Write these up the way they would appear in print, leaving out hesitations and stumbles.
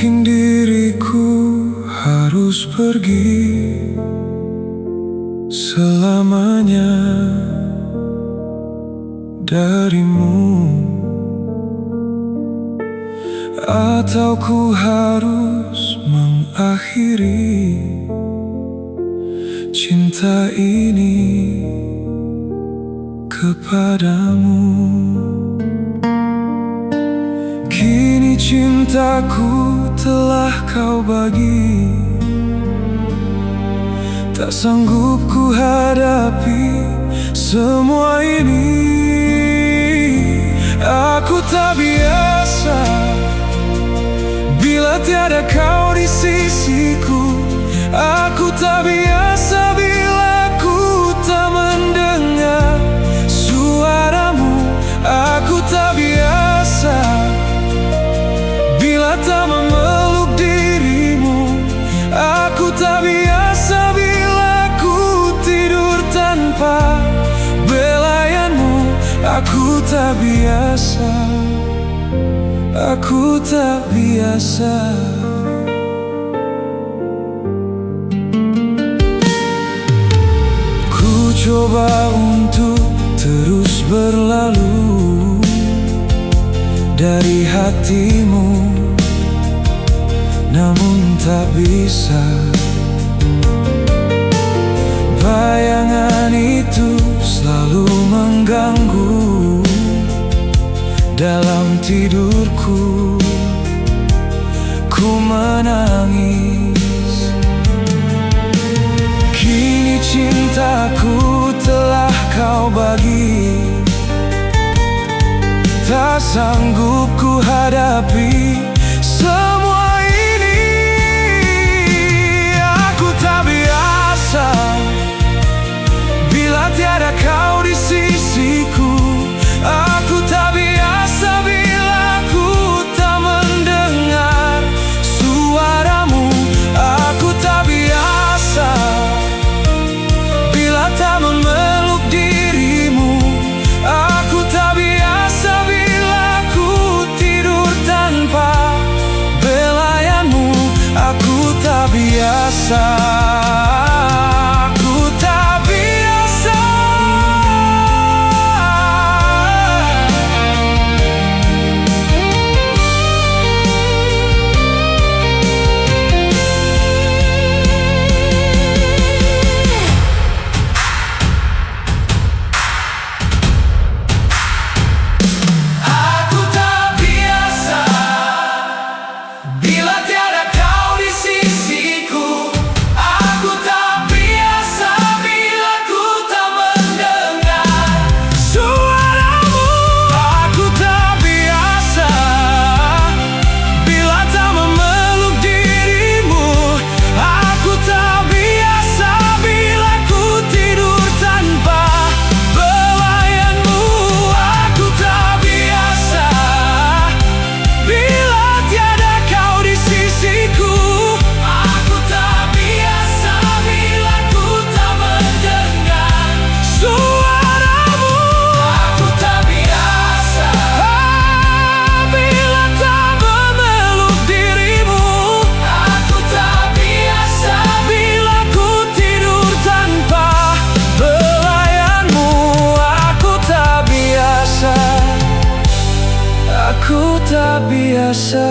Mungkin diriku harus pergi selamanya darimu, atau ku harus mengakhiri cinta ini kepadamu. Kini cintaku telah kau bagi, tak sanggup ku hadapi semua ini. Aku tak biasa bila tiada kau di sisiku. Aku tak biasa bila ku tak mendengar suaramu. Aku tak biasa bila tak memeluk dirimu. Aku tak biasa bila ku tidur tanpa belayanmu. Aku tak biasa, aku tak biasa. Ku coba untuk terus berlalu dari hatimu, namun tak bisa. Bayangan itu selalu mengganggu dalam tidurku. Ku menangis. Kini cintaku telah kau bagi, tak sanggup ku hadapi semua ini. Aku tak biasa bila tiada kau di sisiku. Aku tak biasa bila ku tak mendengar suaramu. Aku tak biasa bila tak memeluk dirimu. Aku tak biasa bila ku tidur tanpa belayanmu. Aku tak biasa, aku tak biasa. Aku tak biasa bila tiada kau di sisiku. Aku tak biasa bila ku tak mendengar suaramu. Aku tak biasa bila tak memeluk dirimu. Aku tak biasa bila ku tidur tanpa belayanmu. Aku tak biasa bila tiada kau di sisiku. Aku tak biasa bila ku tak mendengar suaramu. Aku tak biasa bila tak memeluk dirimu. Aku tak biasa bila ku tidur tanpa belayanmu. Aku tak biasa, aku tak biasa.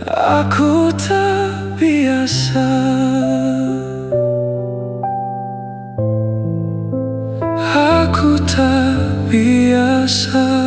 Aku tak biasa. Aku tak biasa.